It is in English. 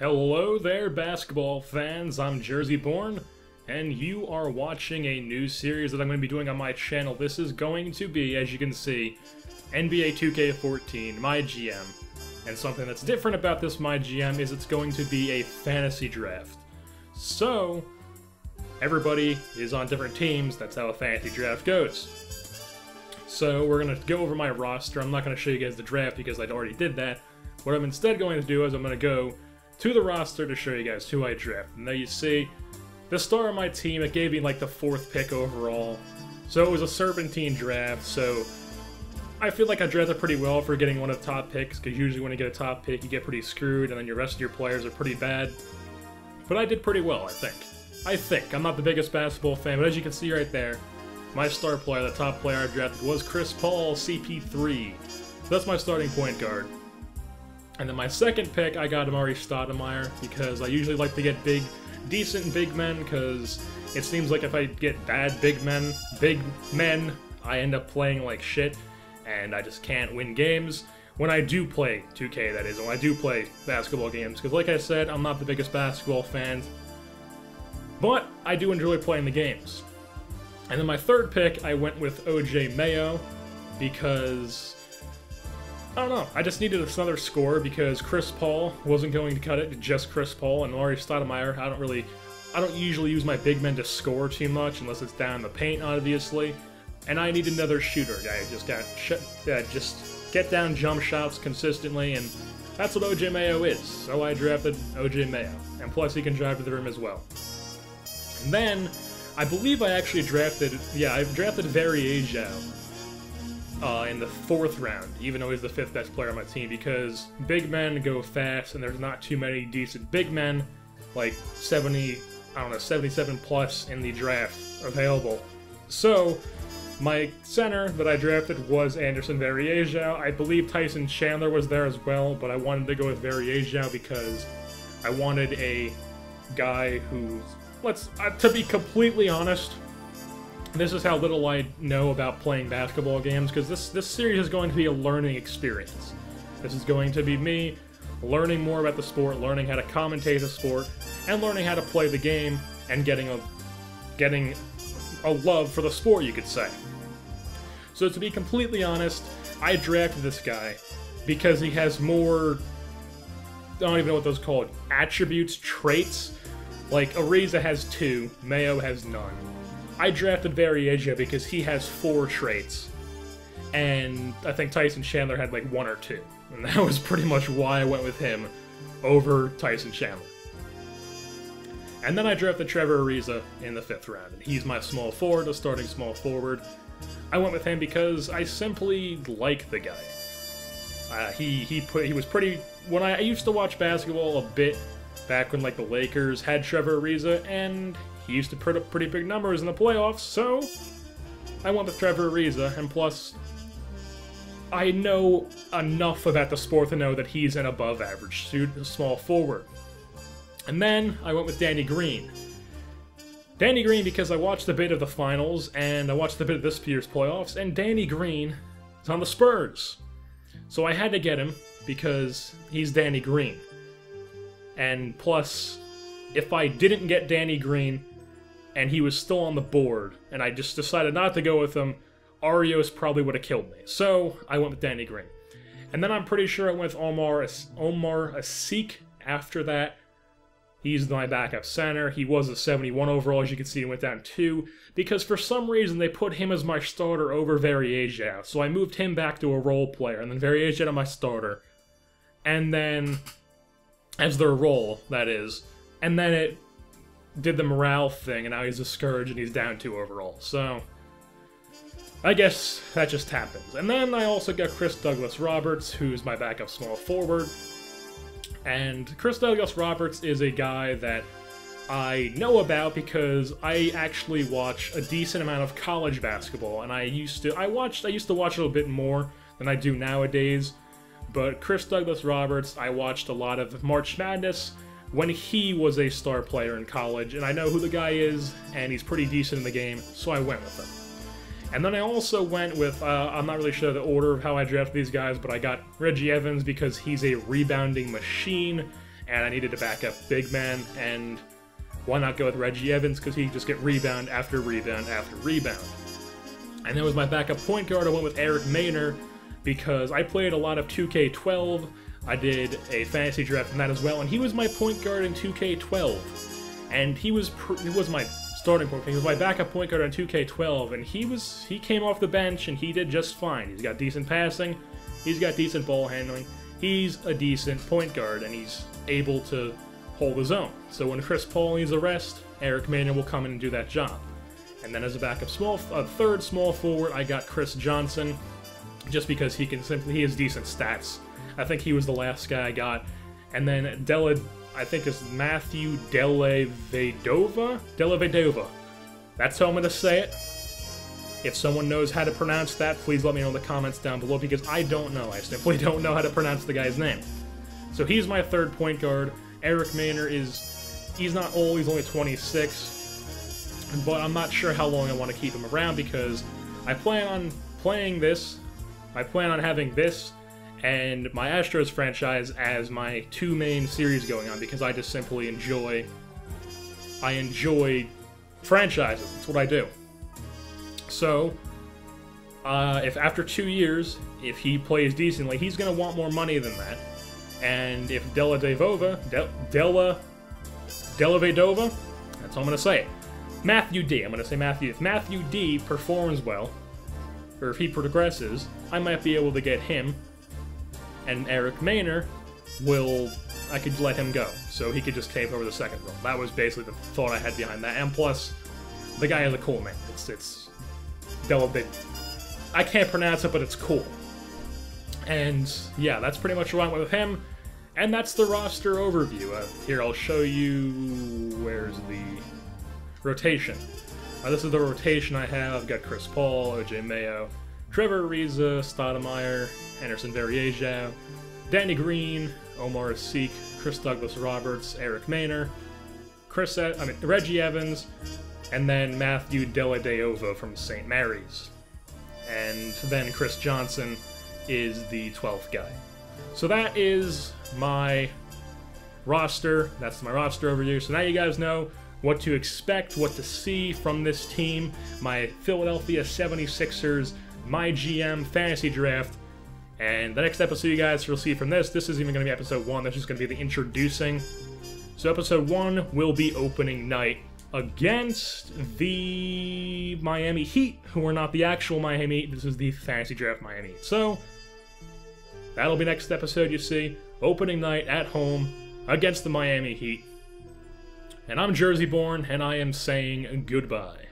Hello there, basketball fans. I'm JerseyBorn, and you are watching a new series that I'm going to be doing on my channel. This is going to be, as you can see, NBA 2K14 MyGM. And something that's different about this MyGM is it's going to be a fantasy draft. So, everybody is on different teams. That's how a fantasy draft goes. So, we're going to go over my roster. I'm not going to show you guys the draft because I already did that. What I'm instead going to do is I'm going to go to the roster to show you guys who I drafted. And there you see, the star of my team, it gave me like the 4th pick overall. So it was a serpentine draft, so I feel like I drafted pretty well for getting one of the top picks, because usually when you get a top pick, you get pretty screwed, and then your rest of your players are pretty bad. But I did pretty well, I think. I'm not the biggest basketball fan, but as you can see right there, my star player, the top player I drafted, was Chris Paul, CP3. So that's my starting point guard. And then my second pick, I got Amari Stoudemire, because I usually like to get decent big men, because it seems like if I get bad big men, I end up playing like shit, and I just can't win games. When I do play 2K, that is, when I do play basketball games, because like I said, I'm not the biggest basketball fan, but I do enjoy playing the games. And then my third pick, I went with OJ Mayo, because I don't know, I just needed another score because Chris Paul wasn't going to cut it to just Chris Paul, and Amari Stoudemire, I don't usually use my big men to score too much unless it's down in the paint, obviously. And I need another shooter guy, just get down jump shots consistently, and that's what OJ Mayo is. So I drafted OJ Mayo, and plus he can drive to the rim as well. And then, I believe I actually drafted, I drafted Variajo in the 4th round, even though he's the 5th best player on my team, because big men go fast, and there's not too many decent big men, like 77 plus in the draft available. So, my center that I drafted was Anderson Variajo. I believe Tyson Chandler was there as well, but I wanted to go with Variajo because I wanted a guy who's, to be completely honest, this is how little I know about playing basketball games, because this series is going to be a learning experience. This is going to be me learning more about the sport, learning how to commentate the sport, and learning how to play the game, and getting a love for the sport, you could say. So to be completely honest, I drafted this guy because he has more, I don't even know what those are called, attributes, traits. Like, Ariza has 2, Mayo has none. I drafted Variajo because he has 4 traits, and I think Tyson Chandler had like 1 or 2, and that was pretty much why I went with him over Tyson Chandler. And then I drafted Trevor Ariza in the 5th round, and he's my small forward, a starting small forward. I went with him because I simply like the guy. He was pretty, when I used to watch basketball a bit back when like the Lakers had Trevor Ariza, and he used to put up pretty big numbers in the playoffs, so I went with Trevor Ariza, and plus, I know enough about the sport to know that he's an above-average small forward. And then, I went with Danny Green. Danny Green because I watched a bit of the finals, and I watched a bit of this year's playoffs, and Danny Green is on the Spurs. So I had to get him, because he's Danny Green. And plus, if I didn't get Danny Green, and he was still on the board, and I just decided not to go with him, Arios probably would have killed me. So, I went with Danny Green. And then I'm pretty sure I went with Omar Asik after that. He's my backup center. He was a 71 overall, as you can see, he went down 2, because for some reason they put him as my starter over Variajo. So I moved him back to a role player, and then Variajo to my starter. And then, as their role, that is. And then it did the morale thing, and now he's a scourge, and he's down 2 overall. So, I guess that just happens. And then I also got Chris Douglas-Roberts, who's my backup small forward. And Chris Douglas-Roberts is a guy that I know about because I actually watch a decent amount of college basketball, and I used to watch a little bit more than I do nowadays. But Chris Douglas-Roberts, I watched a lot of March Madness when he was a star player in college, and I know who the guy is, and he's pretty decent in the game, so I went with him. And then I also went with, I'm not really sure the order of how I drafted these guys, but I got Reggie Evans because he's a rebounding machine, and I needed a backup big man, and why not go with Reggie Evans, because he just get rebound after rebound after rebound. And then with my backup point guard, I went with Eric Maynor, because I played a lot of 2K12, I did a fantasy draft from that as well, and he was my point guard in 2K12. And he was my starting point. He was my backup point guard on 2K12, and he came off the bench and he did just fine. He's got decent passing, he's got decent ball handling, he's a decent point guard, and he's able to hold his own. So when Chris Paul needs a rest, Eric Maynor will come in and do that job. And then as a backup third small forward, I got Chris Johnson, just because he has decent stats. I think he was the last guy I got. And then I think it's Matthew Dellavedova. That's how I'm going to say it. If someone knows how to pronounce that, please let me know in the comments down below, because I don't know. I simply don't know how to pronounce the guy's name. So he's my third point guard. Eric Maynor he's not old, he's only 26, but I'm not sure how long I want to keep him around, because I plan on playing this, I plan on having this and my Astros franchise as my two main series going on, because I just simply enjoy franchises. That's what I do. So, if after 2 years, if he plays decently, he's going to want more money than that. And if Dellavedova, that's how I'm going to say it. Matthew D, I'm going to say Matthew. If Matthew D performs well, or if he progresses, I might be able to get him. And Eric Maynor I could let him go, so he could just take over the second role. That was basically the thought I had behind that. And plus, the guy is a cool name. It's Dellavedova. I can't pronounce it, but it's cool. And yeah, that's pretty much what I went with him. And that's the roster overview. Here, I'll show you, where's the rotation. This is the rotation I have. I've got Chris Paul, OJ Mayo, Trevor Ariza, Stoudemire, Anderson Varejao, Danny Green, Omar Asik, Chris Douglas Roberts, Eric Maynor, Reggie Evans, and then Matthew Dellavedova from St. Mary's. And then Chris Johnson is the 12th guy. So that is my roster. That's my roster overview. So now you guys know what to expect, what to see from this team. My Philadelphia 76ers MyGM fantasy draft. And the next episode you guys will see from this isn't even going to be episode 1, this is going to be the introducing. So episode 1 will be opening night against the Miami Heat, who are not the actual Miami Heat, this is the fantasy draft Miami Heat. So, that'll be next episode you see, opening night at home against the Miami Heat. And I'm JerseyBorn, and I am saying goodbye.